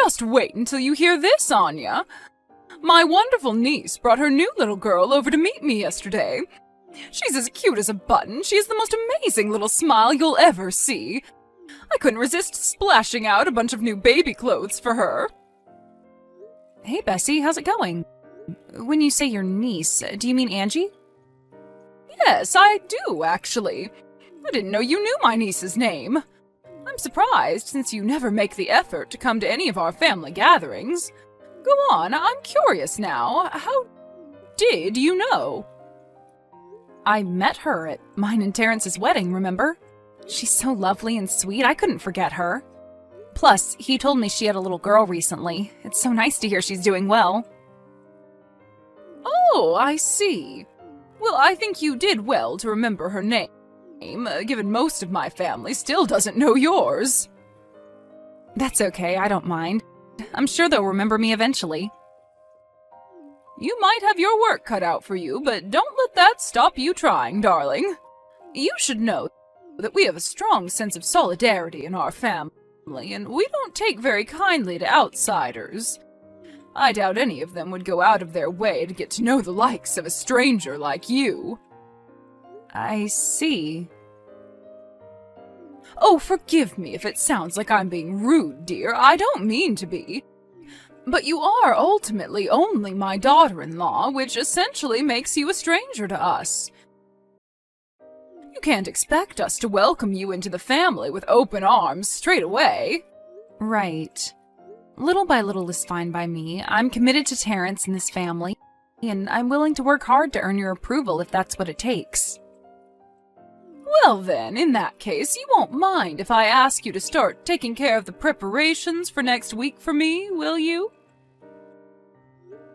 just wait until you hear this, Anya. My wonderful niece brought her new little girl over to meet me yesterday. She's as cute as a button. She has the most amazing little smile you'll ever see. I couldn't resist splashing out a bunch of new baby clothes for her. Hey, Bessie, how's it going? When you say your niece, do you mean Angie? Yes, I do, actually. I didn't know you knew my niece's name. I'm surprised, since you never make the effort to come to any of our family gatherings. Go on, I'm curious now. How did you know? I met her at mine and Terrence's wedding, remember? She's so lovely and sweet, I couldn't forget her. Plus, he told me she had a little girl recently. It's so nice to hear she's doing well. Oh, I see. Well, I think you did well to remember her name, given most of my family still doesn't know yours. That's okay, I don't mind. I'm sure they'll remember me eventually. You might have your work cut out for you, but don't let that stop you trying, darling. You should know that we have a strong sense of solidarity in our family, and we don't take very kindly to outsiders. I doubt any of them would go out of their way to get to know the likes of a stranger like you. I see. Oh, forgive me if it sounds like I'm being rude, dear. I don't mean to be. But you are ultimately only my daughter-in-law, which essentially makes you a stranger to us. You can't expect us to welcome you into the family with open arms straight away. Right. Little by little is fine by me. I'm committed to Terrence and this family, and I'm willing to work hard to earn your approval if that's what it takes. Well then, in that case, you won't mind if I ask you to start taking care of the preparations for next week for me, will you?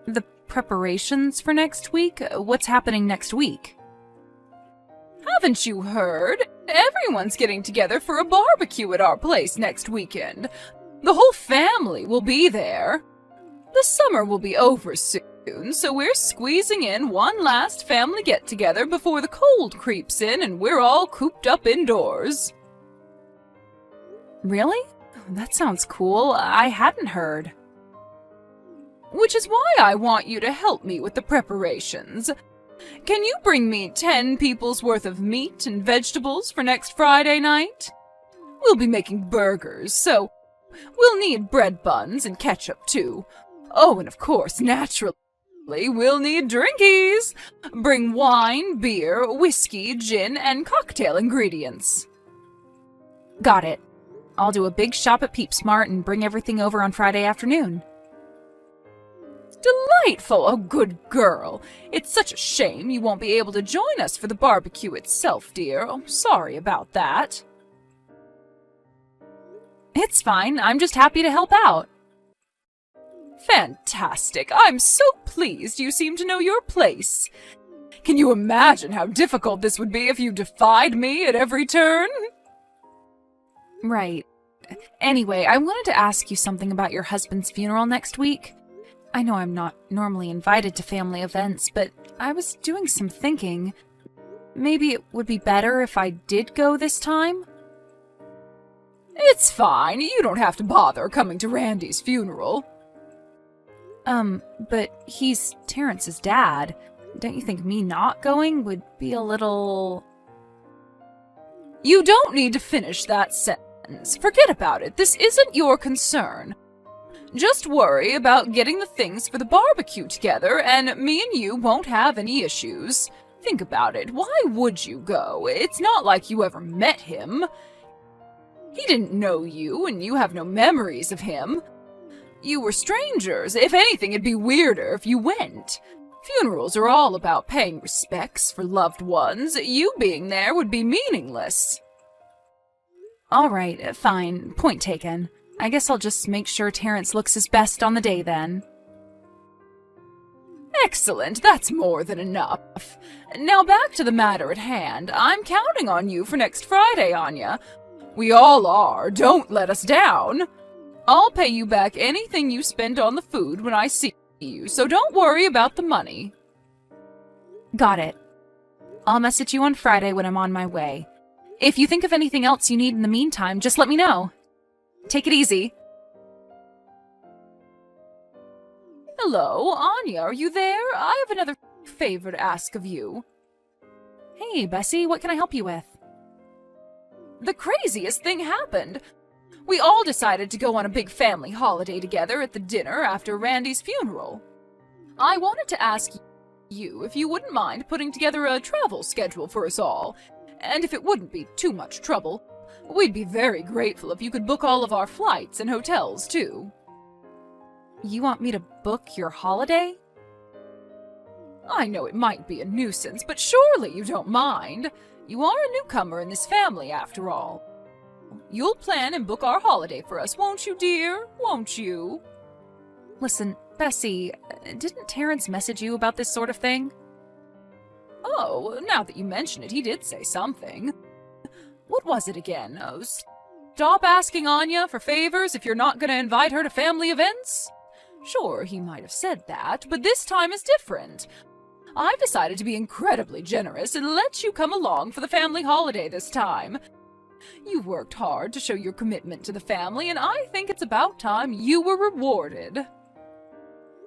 The preparations for next week? What's happening next week? Haven't you heard? Everyone's getting together for a barbecue at our place next weekend. The whole family will be there. The summer will be over soon, so we're squeezing in one last family get-together before the cold creeps in and we're all cooped up indoors. Really? That sounds cool. I hadn't heard. Which is why I want you to help me with the preparations. Can you bring me 10 people's worth of meat and vegetables for next Friday night? We'll be making burgers, so we'll need bread buns and ketchup too. Oh, and of course, naturally, we'll need drinkies. Bring wine, beer, whiskey, gin, and cocktail ingredients. Got it. I'll do a big shop at PeepSmart and bring everything over on Friday afternoon. Delightful, oh good girl. It's such a shame you won't be able to join us for the barbecue itself, dear. Oh, sorry about that. It's fine. I'm just happy to help out. Fantastic. I'm so pleased you seem to know your place. Can you imagine how difficult this would be if you defied me at every turn? Right. Anyway, I wanted to ask you something about your husband's funeral next week. I know I'm not normally invited to family events, but I was doing some thinking. Maybe it would be better if I did go this time? It's fine. You don't have to bother coming to Randy's funeral. But he's Terrence's dad. Don't you think me not going would be a little... You don't need to finish that sentence. Forget about it. This isn't your concern. Just worry about getting the things for the barbecue together, and me and you won't have any issues. Think about it. Why would you go? It's not like you ever met him. He didn't know you, and you have no memories of him. You were strangers. If anything, it'd be weirder if you went. Funerals are all about paying respects for loved ones. You being there would be meaningless. All right, fine. Point taken. I guess I'll just make sure Terrence looks his best on the day then. Excellent. That's more than enough. Now back to the matter at hand. I'm counting on you for next Friday, Anya. We all are. Don't let us down. I'll pay you back anything you spend on the food when I see you, so don't worry about the money. Got it. I'll message you on Friday when I'm on my way. If you think of anything else you need in the meantime, just let me know. Take it easy. Hello, Anya, are you there? I have another favor to ask of you. Hey, Bessie, what can I help you with? The craziest thing happened. We all decided to go on a big family holiday together at the dinner after Randy's funeral. I wanted to ask you if you wouldn't mind putting together a travel schedule for us all, and if it wouldn't be too much trouble, we'd be very grateful if you could book all of our flights and hotels, too. You want me to book your holiday? I know it might be a nuisance, but surely you don't mind. You are a newcomer in this family, after all. You'll plan and book our holiday for us, won't you, dear? Won't you? Listen, Bessie, didn't Terrence message you about this sort of thing? Oh, now that you mention it, he did say something. What was it again? Oh, stop asking Anya for favors if you're not going to invite her to family events? Sure, he might have said that, but this time is different. I've decided to be incredibly generous and let you come along for the family holiday this time. You've worked hard to show your commitment to the family, and I think it's about time you were rewarded.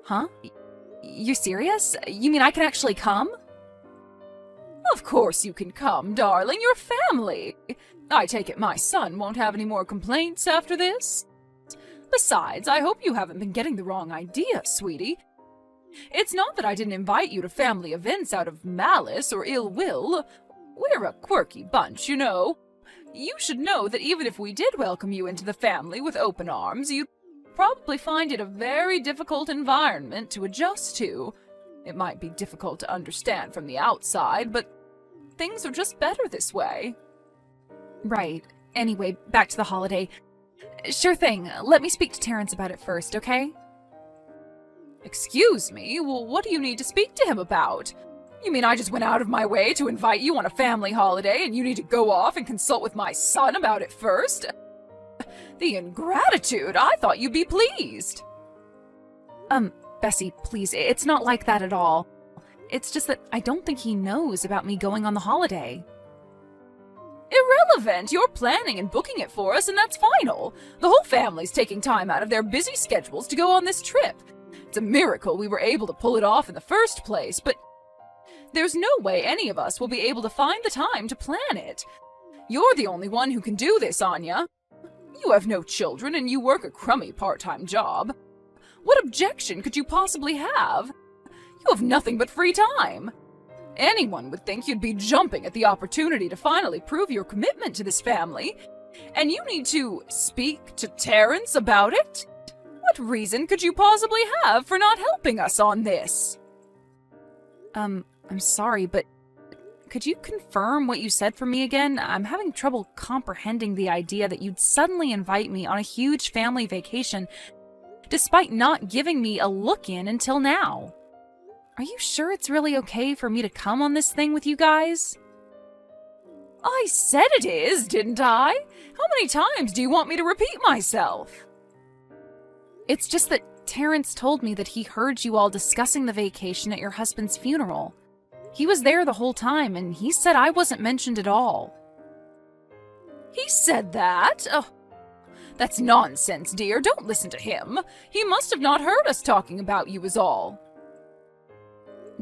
Huh? You're serious? You mean I can actually come? Of course you can come, darling. You're family. I take it my son won't have any more complaints after this? Besides, I hope you haven't been getting the wrong idea, sweetie. It's not that I didn't invite you to family events out of malice or ill will. We're a quirky bunch, you know. You should know that even if we did welcome you into the family with open arms, you'd probably find it a very difficult environment to adjust to. It might be difficult to understand from the outside, but things are just better this way. Right. Anyway, back to the holiday. Sure thing. Let me speak to Terrence about it first, okay? Excuse me? Well, what do you need to speak to him about? You mean I just went out of my way to invite you on a family holiday and you need to go off and consult with my son about it first? The ingratitude! I thought you'd be pleased. Bessie, please, it's not like that at all. It's just that I don't think he knows about me going on the holiday. Irrelevant! You're planning and booking it for us, and that's final. The whole family's taking time out of their busy schedules to go on this trip. It's a miracle we were able to pull it off in the first place, but there's no way any of us will be able to find the time to plan it. You're the only one who can do this, Anya. You have no children, and you work a crummy part-time job. What objection could you possibly have? You have nothing but free time. Anyone would think you'd be jumping at the opportunity to finally prove your commitment to this family, and you need to speak to Terrence about it? What reason could you possibly have for not helping us on this? I'm sorry, but could you confirm what you said for me again? I'm having trouble comprehending the idea that you'd suddenly invite me on a huge family vacation despite not giving me a look-in until now. Are you sure it's really okay for me to come on this thing with you guys? I said it is, didn't I? How many times do you want me to repeat myself? It's just that Terrence told me that he heard you all discussing the vacation at your husband's funeral. He was there the whole time, and he said I wasn't mentioned at all. He said that? Oh, that's nonsense, dear. Don't listen to him. He must have not heard us talking about you is all.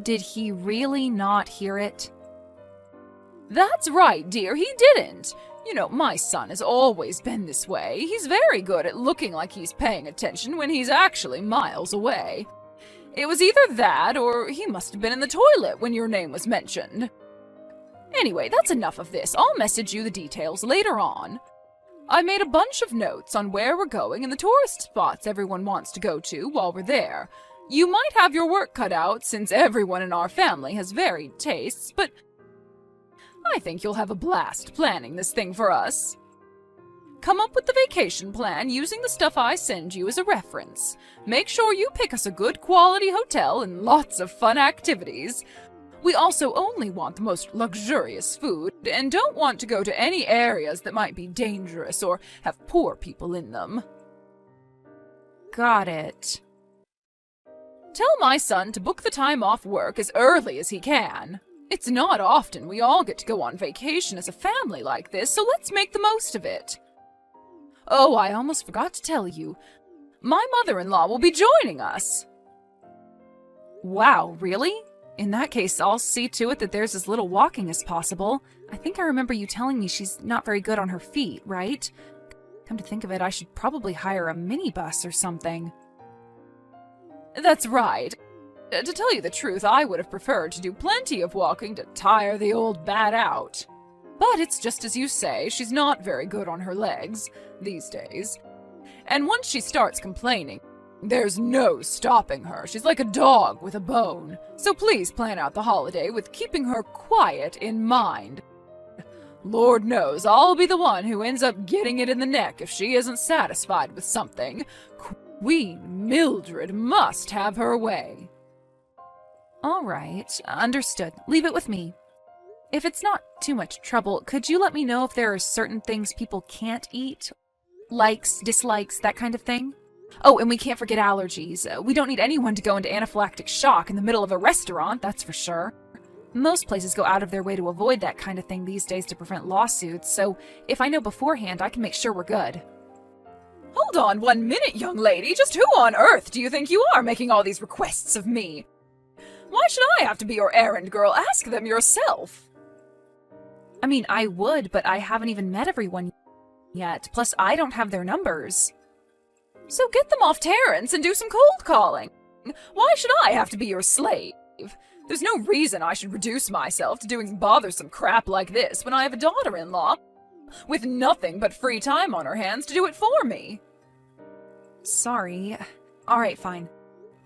Did he really not hear it? That's right, dear. He didn't. You know, my son has always been this way. He's very good at looking like he's paying attention when he's actually miles away. It was either that, or he must have been in the toilet when your name was mentioned. Anyway, that's enough of this. I'll message you the details later on. I made a bunch of notes on where we're going and the tourist spots everyone wants to go to while we're there. You might have your work cut out, since everyone in our family has varied tastes, but I think you'll have a blast planning this thing for us. Come up with the vacation plan using the stuff I send you as a reference. Make sure you pick us a good quality hotel and lots of fun activities. We also only want the most luxurious food and don't want to go to any areas that might be dangerous or have poor people in them. Got it. Tell my son to book the time off work as early as he can. It's not often we all get to go on vacation as a family like this, so let's make the most of it. Oh, I almost forgot to tell you. My mother-in-law will be joining us. Wow, really? In that case, I'll see to it that there's as little walking as possible. I think I remember you telling me she's not very good on her feet, right? Come to think of it, I should probably hire a minibus or something. That's right. To tell you the truth, I would have preferred to do plenty of walking to tire the old bat out. But it's just as you say, she's not very good on her legs these days. And once she starts complaining, there's no stopping her. She's like a dog with a bone. So please plan out the holiday with keeping her quiet in mind. Lord knows I'll be the one who ends up getting it in the neck if she isn't satisfied with something. Queen Mildred must have her way. All right, understood. Leave it with me. If it's not too much trouble, could you let me know if there are certain things people can't eat? Likes, dislikes, that kind of thing? Oh, and we can't forget allergies. We don't need anyone to go into anaphylactic shock in the middle of a restaurant, that's for sure. Most places go out of their way to avoid that kind of thing these days to prevent lawsuits, so if I know beforehand, I can make sure we're good. Hold on 1 minute, young lady. Just who on earth do you think you are making all these requests of me? Why should I have to be your errand girl? Ask them yourself. I mean, I would, but I haven't even met everyone yet. Plus, I don't have their numbers. So get them off Terrence and do some cold calling. Why should I have to be your slave? There's no reason I should reduce myself to doing bothersome crap like this when I have a daughter-in-law with nothing but free time on her hands to do it for me. Sorry. All right, fine.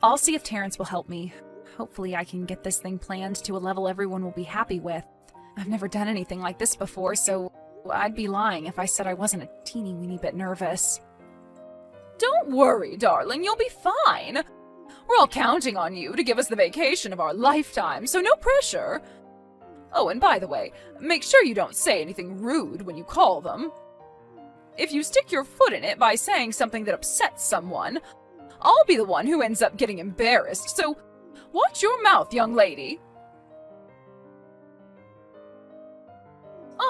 I'll see if Terrence will help me. Hopefully I can get this thing planned to a level everyone will be happy with. I've never done anything like this before, so I'd be lying if I said I wasn't a teeny-weeny bit nervous. Don't worry, darling, you'll be fine. We're all counting on you to give us the vacation of our lifetime, so no pressure. Oh, and by the way, make sure you don't say anything rude when you call them. If you stick your foot in it by saying something that upsets someone, I'll be the one who ends up getting embarrassed, so watch your mouth, young lady.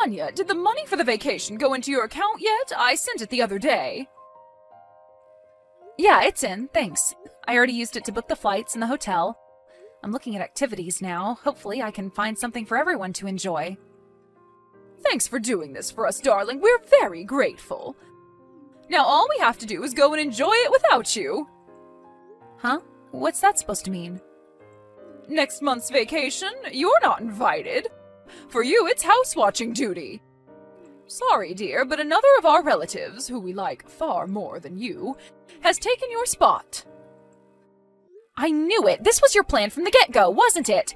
Anya, did the money for the vacation go into your account yet? I sent it the other day. Yeah, it's in, thanks. I already used it to book the flights and the hotel. I'm looking at activities now. Hopefully I can find something for everyone to enjoy. Thanks for doing this for us, darling. We're very grateful. Now all we have to do is go and enjoy it without you. Huh? What's that supposed to mean? Next month's vacation, you're not invited. For you, it's house-watching duty. Sorry, dear, but another of our relatives, who we like far more than you, has taken your spot. I knew it! This was your plan from the get-go, wasn't it?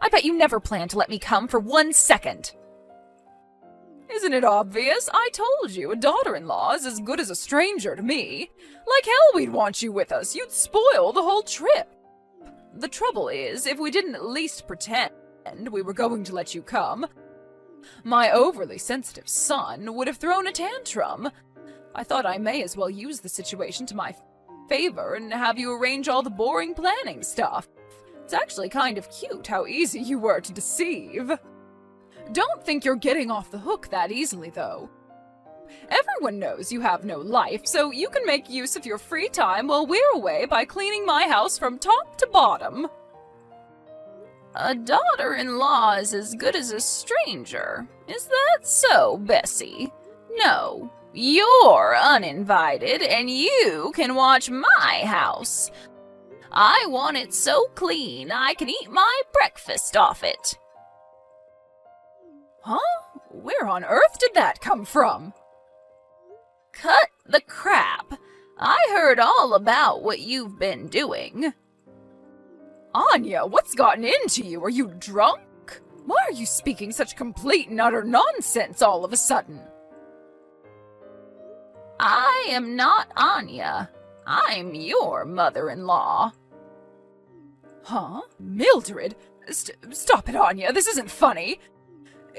I bet you never planned to let me come for 1 second. Isn't it obvious? I told you, a daughter-in-law is as good as a stranger to me. Like hell we'd want you with us. You'd spoil the whole trip. The trouble is, if we didn't at least pretend we were going to let you come, my overly sensitive son would have thrown a tantrum. I thought I may as well use the situation to my favor and have you arrange all the boring planning stuff. It's actually kind of cute how easy you were to deceive. Don't think you're getting off the hook that easily, though. Everyone knows you have no life, so you can make use of your free time while we're away by cleaning my house from top to bottom. A daughter-in-law is as good as a stranger. Is that so, Bessie? No, you're uninvited, and you can watch my house. I want it so clean I can eat my breakfast off it. Huh? Where on earth did that come from? Cut the crap. I heard all about what you've been doing. Anya, what's gotten into you? Are you drunk? Why are you speaking such complete and utter nonsense all of a sudden? I am not Anya. I'm your mother-in-law. Huh? Mildred? Stop it, Anya. This isn't funny.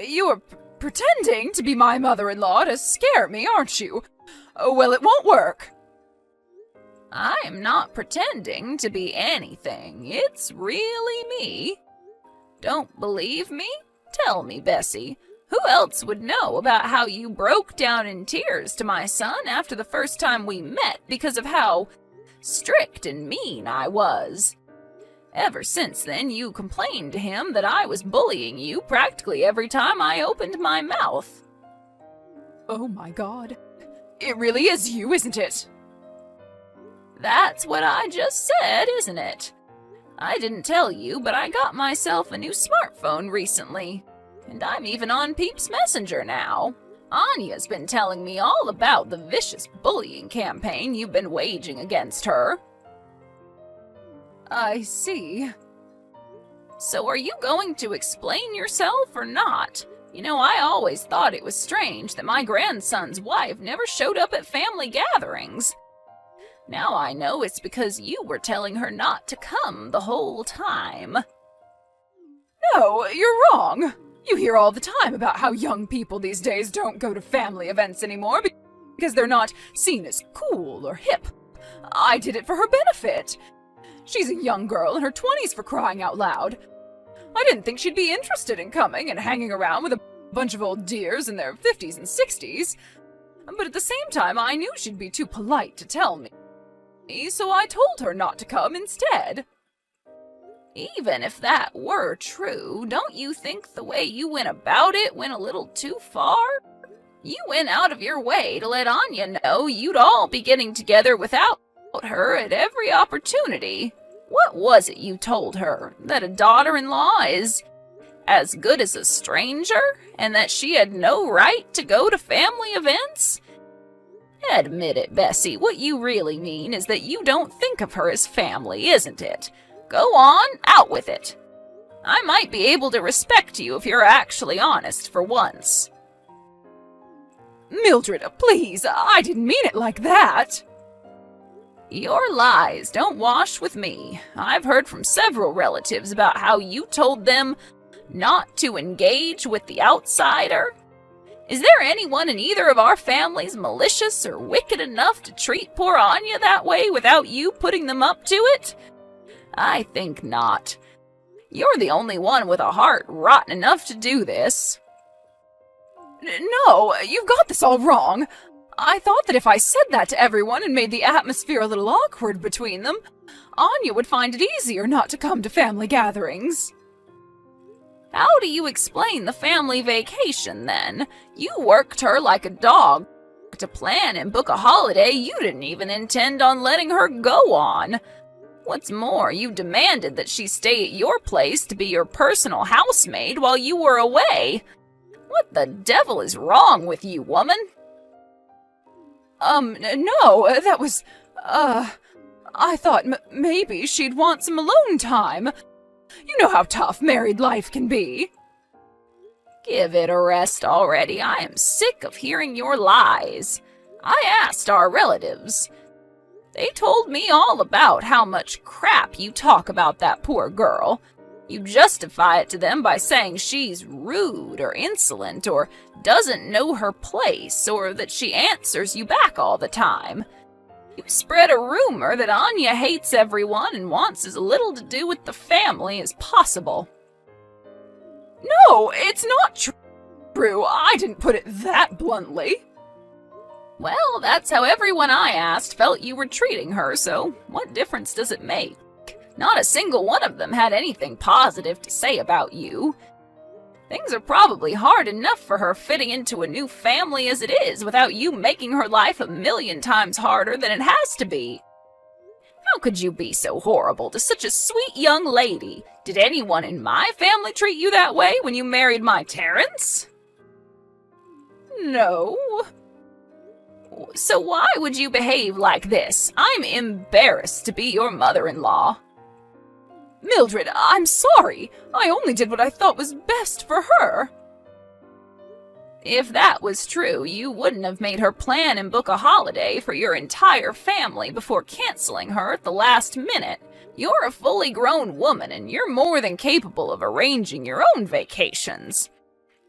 You're pretending to be my mother-in-law to scare me, aren't you? Well, it won't work. I'm not pretending to be anything. It's really me. Don't believe me? Tell me, Bessie. Who else would know about how you broke down in tears to my son after the first time we met because of how strict and mean I was? Ever since then, you complained to him that I was bullying you practically every time I opened my mouth. Oh my god. It really is you, isn't it? That's what I just said, isn't it? I didn't tell you, but I got myself a new smartphone recently. And I'm even on Peeps Messenger now. Anya's been telling me all about the vicious bullying campaign you've been waging against her. I see. So are you going to explain yourself or not? You know, I always thought it was strange that my grandson's wife never showed up at family gatherings. Now I know it's because you were telling her not to come the whole time. No, you're wrong. You hear all the time about how young people these days don't go to family events anymore because they're not seen as cool or hip. I did it for her benefit. She's a young girl in her 20s, for crying out loud. I didn't think she'd be interested in coming and hanging around with a bunch of old dears in their 50s and 60s. But at the same time, I knew she'd be too polite to tell me, so I told her not to come instead. Even if that were true, don't you think the way you went about it went a little too far? You went out of your way to let Anya know you'd all be getting together without her at every opportunity. What was it you told her? That a daughter-in-law is as good as a stranger? And that she had no right to go to family events? Admit it, Bessie. What you really mean is that you don't think of her as family, isn't it? Go on, out with it. I might be able to respect you if you're actually honest for once. Mildred, please, I didn't mean it like that. Your lies don't wash with me. I've heard from several relatives about how you told them not to engage with the outsider. Is there anyone in either of our families malicious or wicked enough to treat poor Anya that way without you putting them up to it? I think not. You're the only one with a heart rotten enough to do this. No, you've got this all wrong. I thought that if I said that to everyone and made the atmosphere a little awkward between them, Anya would find it easier not to come to family gatherings. How do you explain the family vacation, then? You worked her like a dog to plan and book a holiday you didn't even intend on letting her go on. What's more, you demanded that she stay at your place to be your personal housemaid while you were away. What the devil is wrong with you, woman? No, that was, I thought maybe she'd want some alone time. You know how tough married life can be. Give it a rest already. I am sick of hearing your lies. I asked our relatives. They told me all about how much crap you talk about that poor girl. You justify it to them by saying she's rude or insolent or doesn't know her place or that she answers you back all the time. You spread a rumor that Anya hates everyone and wants as little to do with the family as possible. No, it's not true. I didn't put it that bluntly. Well, that's how everyone I asked felt you were treating her, so what difference does it make? Not a single one of them had anything positive to say about you. Things are probably hard enough for her fitting into a new family as it is without you making her life 1,000,000 times harder than it has to be. How could you be so horrible to such a sweet young lady? Did anyone in my family treat you that way when you married my Terrence? No. So why would you behave like this? I'm embarrassed to be your mother-in-law. Mildred, I'm sorry. I only did what I thought was best for her. If that was true, you wouldn't have made her plan and book a holiday for your entire family before canceling her at the last minute. You're a fully grown woman, and you're more than capable of arranging your own vacations.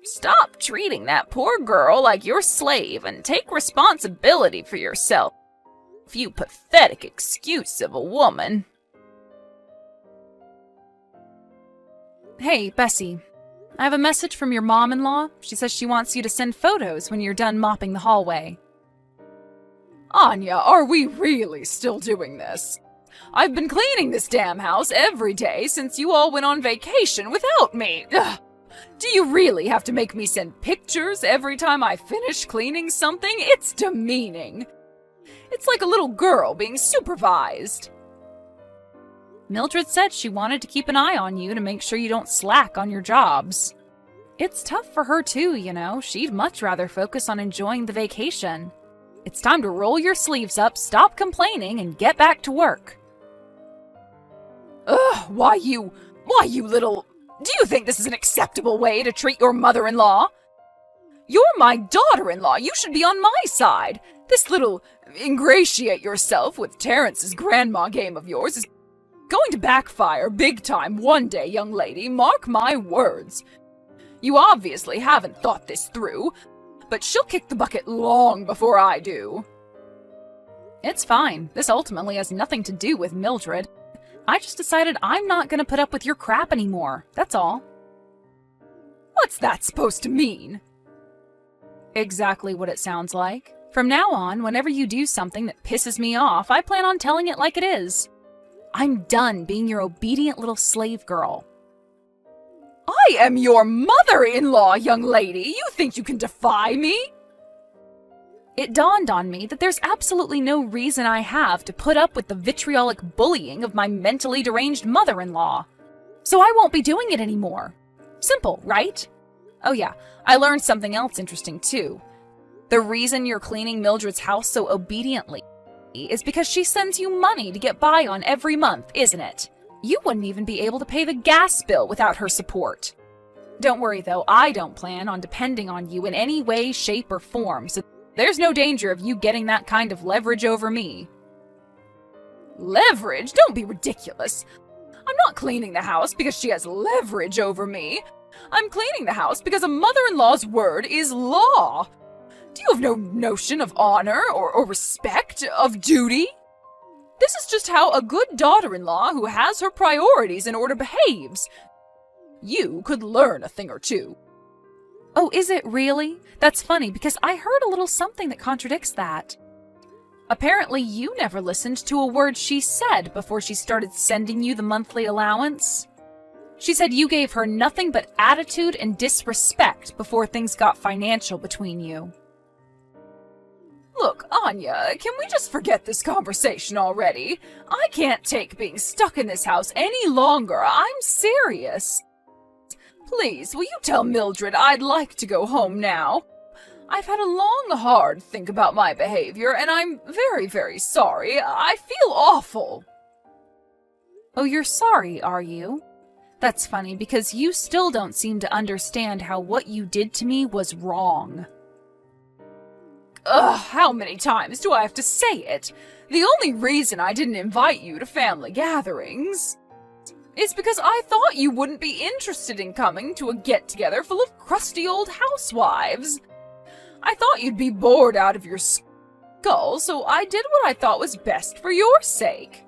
Stop treating that poor girl like your slave and take responsibility for yourself, you pathetic excuse of a woman. Hey, Bessie. I have a message from your mom-in-law. She says she wants you to send photos when you're done mopping the hallway. Anya, are we really still doing this? I've been cleaning this damn house every day since you all went on vacation without me. Ugh. Do you really have to make me send pictures every time I finish cleaning something? It's demeaning. It's like a little girl being supervised. Mildred said she wanted to keep an eye on you to make sure you don't slack on your jobs. It's tough for her too, you know. She'd much rather focus on enjoying the vacation. It's time to roll your sleeves up, stop complaining, and get back to work. Ugh, why you little... Do you think this is an acceptable way to treat your mother-in-law? You're my daughter-in-law. You should be on my side. This little ingratiate yourself with Terrence's grandma game of yours is going to backfire big time one day, young lady. Mark my words. You obviously haven't thought this through, but she'll kick the bucket long before I do. It's fine. This ultimately has nothing to do with Mildred. I just decided I'm not going to put up with your crap anymore. That's all. What's that supposed to mean? Exactly what it sounds like. From now on, whenever you do something that pisses me off, I plan on telling it like it is. I'm done being your obedient little slave girl. I am your mother-in-law, young lady. You think you can defy me? It dawned on me that there's absolutely no reason I have to put up with the vitriolic bullying of my mentally deranged mother-in-law. So I won't be doing it anymore. Simple, right? Oh yeah, I learned something else interesting too. The reason you're cleaning Mildred's house so obediently is because she sends you money to get by on every month, isn't it? You wouldn't even be able to pay the gas bill without her support. Don't worry though, I don't plan on depending on you in any way, shape, or form, so there's no danger of you getting that kind of leverage over me. Leverage? Don't be ridiculous. I'm not cleaning the house because she has leverage over me. I'm cleaning the house because a mother-in-law's word is law. Do you have no notion of honor or respect, of duty? This is just how a good daughter-in-law who has her priorities in order behaves. You could learn a thing or two. Oh, is it really? That's funny because I heard a little something that contradicts that. Apparently you never listened to a word she said before she started sending you the monthly allowance. She said you gave her nothing but attitude and disrespect before things got financial between you. Look, Anya, can we just forget this conversation already? I can't take being stuck in this house any longer. I'm serious. Please, will you tell Mildred I'd like to go home now? I've had a long, hard think about my behavior, and I'm very, very sorry. I feel awful. Oh, you're sorry, are you? That's funny, because you still don't seem to understand how what you did to me was wrong. Ugh, how many times do I have to say it? The only reason I didn't invite you to family gatherings is because I thought you wouldn't be interested in coming to a get-together full of crusty old housewives. I thought you'd be bored out of your skull, so I did what I thought was best for your sake.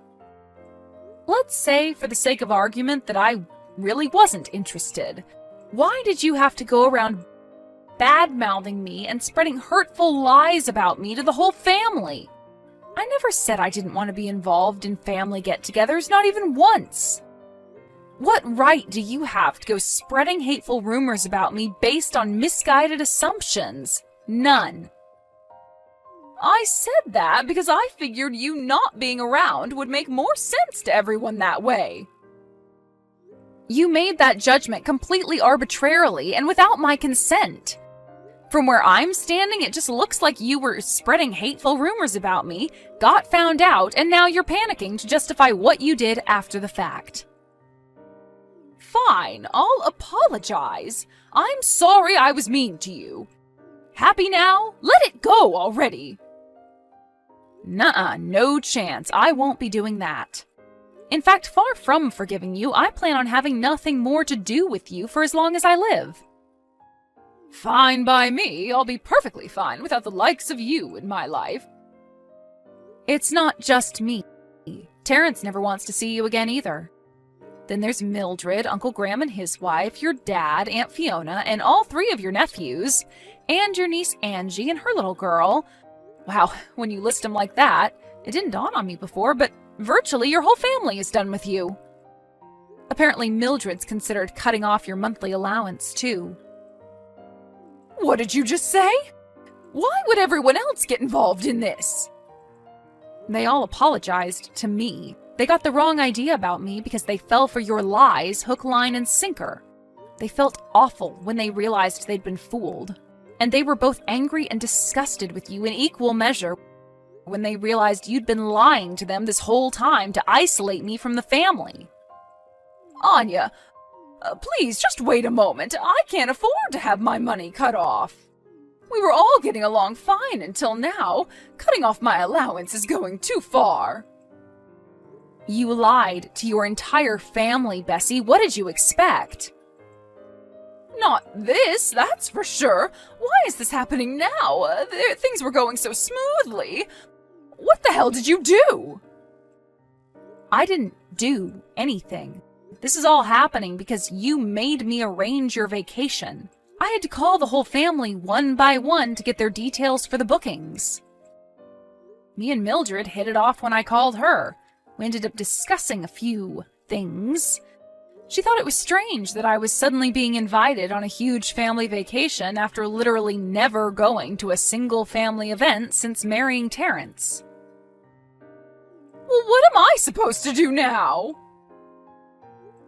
Let's say, for the sake of argument, that I really wasn't interested. Why did you have to go around bad-mouthing me and spreading hurtful lies about me to the whole family? I never said I didn't want to be involved in family get-togethers, not even once. What right do you have to go spreading hateful rumors about me based on misguided assumptions? None. I said that because I figured you not being around would make more sense to everyone that way. You made that judgment completely arbitrarily and without my consent. From where I'm standing, it just looks like you were spreading hateful rumors about me, got found out, and now you're panicking to justify what you did after the fact. Fine, I'll apologize. I'm sorry I was mean to you. Happy now? Let it go already. Nuh-uh, no chance. I won't be doing that. In fact, far from forgiving you, I plan on having nothing more to do with you for as long as I live. Fine by me. I'll be perfectly fine without the likes of you in my life. It's not just me. Terrence never wants to see you again either. Then there's Mildred, Uncle Graham and his wife, your dad, Aunt Fiona, and all three of your nephews, and your niece Angie and her little girl. Wow, when you list them like that, it didn't dawn on me before, but Virtually your whole family is done with you. Apparently Mildred's considered cutting off your monthly allowance, too. What did you just say? Why would everyone else get involved in this? They all apologized to me. They got the wrong idea about me because they fell for your lies, hook, line, and sinker. They felt awful when they realized they'd been fooled. And they were both angry and disgusted with you in equal measure when they realized you'd been lying to them this whole time to isolate me from the family. Anya, please just wait a moment. I can't afford to have my money cut off. We were all getting along fine until now. Cutting off my allowance is going too far. You lied to your entire family, Bessie. What did you expect? Not this, that's for sure. Why is this happening now? Things were going so smoothly. What the hell did you do? I didn't do anything. This is all happening because you made me arrange your vacation. I had to call the whole family one by one to get their details for the bookings. Me and Mildred hit it off when I called her. We ended up discussing a few things. She thought it was strange that I was suddenly being invited on a huge family vacation after literally never going to a single family event since marrying Terrence. Well, what am I supposed to do now?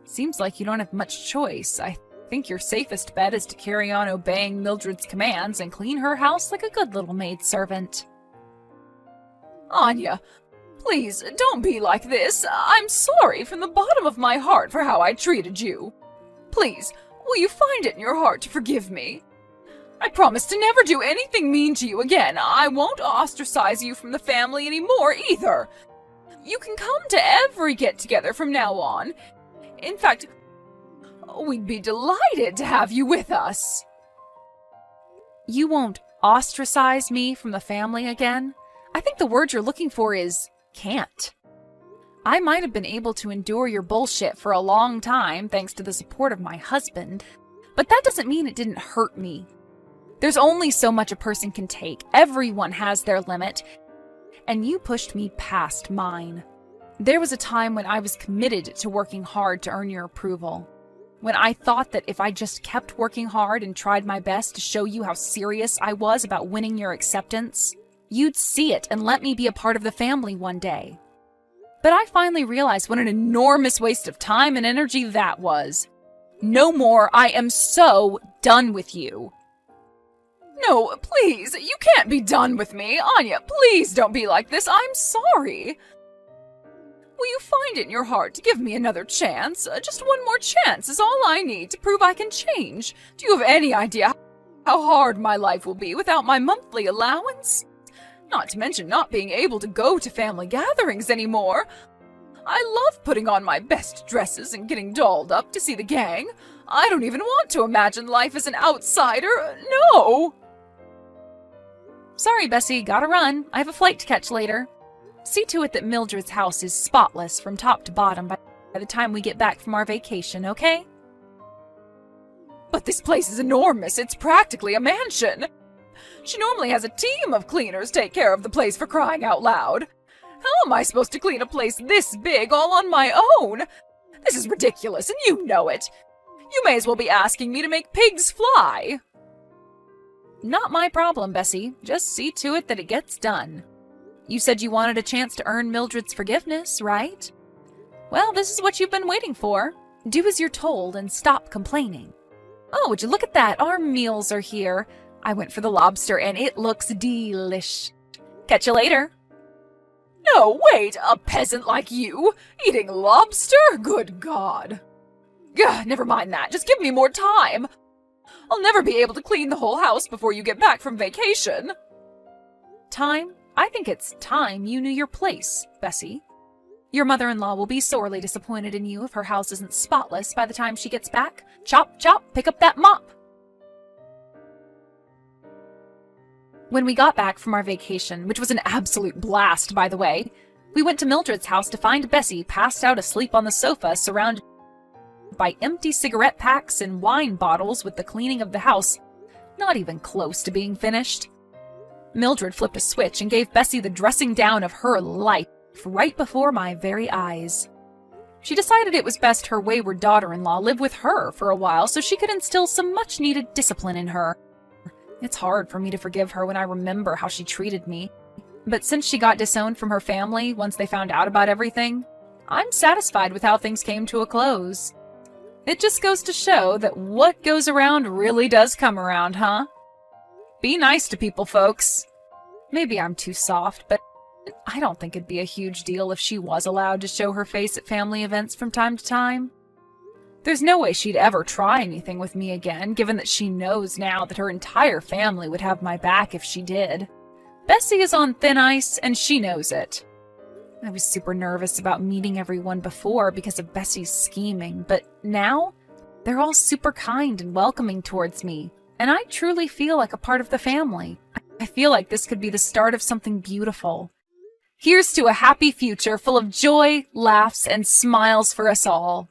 Seems like you don't have much choice. I think your safest bet is to carry on obeying Mildred's commands and clean her house like a good little maidservant. Anya, please, don't be like this. I'm sorry from the bottom of my heart for how I treated you. Please, will you find it in your heart to forgive me? I promise to never do anything mean to you again. I won't ostracize you from the family anymore either. You can come to every get-together from now on. In fact, we'd be delighted to have you with us. You won't ostracize me from the family again? I think the word you're looking for is can't. I might have been able to endure your bullshit for a long time thanks to the support of my husband, but that doesn't mean it didn't hurt me. There's only so much a person can take. Everyone has their limit, and you pushed me past mine. There was a time when I was committed to working hard to earn your approval. When I thought that if I just kept working hard and tried my best to show you how serious I was about winning your acceptance, you'd see it and let me be a part of the family one day. But I finally realized what an enormous waste of time and energy that was. No more. I am so done with you. No, please, you can't be done with me. Anya, please don't be like this. I'm sorry. Will you find it in your heart to give me another chance? Just one more chance is all I need to prove I can change. Do you have any idea how hard my life will be without my monthly allowance? Not to mention not being able to go to family gatherings anymore. I love putting on my best dresses and getting dolled up to see the gang. I don't even want to imagine life as an outsider. No! Sorry, Bessie, gotta run. I have a flight to catch later. See to it that Mildred's house is spotless from top to bottom by the time we get back from our vacation, okay? But this place is enormous. It's practically a mansion. She normally has a team of cleaners take care of the place, for crying out loud. How am I supposed to clean a place this big all on my own? This is ridiculous, and you know it. You may as well be asking me to make pigs fly. Not my problem, Bessie. Just see to it that it gets done. You said you wanted a chance to earn Mildred's forgiveness, right? Well, this is what you've been waiting for. Do as you're told and stop complaining. Oh, would you look at that? Our meals are here. I went for the lobster and it looks delish. Catch you later. No, wait, a peasant like you? Eating lobster? Good God. Gah, never mind that. Just give me more time. I'll never be able to clean the whole house before you get back from vacation. Time? I think it's time you knew your place, Bessie. Your mother-in-law will be sorely disappointed in you if her house isn't spotless by the time she gets back. Chop, chop, pick up that mop. When we got back from our vacation, which was an absolute blast, by the way, we went to Mildred's house to find Bessie passed out asleep on the sofa, surrounded by empty cigarette packs and wine bottles, with the cleaning of the house not even close to being finished. Mildred flipped a switch and gave Bessie the dressing down of her life. right before my very eyes. She decided it was best her wayward daughter-in-law live with her for a while so she could instill some much-needed discipline in her. It's hard for me to forgive her when I remember how she treated me. But since she got disowned from her family once they found out about everything, I'm satisfied with how things came to a close. It just goes to show that what goes around really does come around, huh? Be nice to people, folks. Maybe I'm too soft, but I don't think it'd be a huge deal if she was allowed to show her face at family events from time to time. There's no way she'd ever try anything with me again, given that she knows now that her entire family would have my back if she did. Bessie is on thin ice, and she knows it. I was super nervous about meeting everyone before because of Bessie's scheming, but now they're all super kind and welcoming towards me, and I truly feel like a part of the family. I feel like this could be the start of something beautiful. Here's to a happy future full of joy, laughs, and smiles for us all.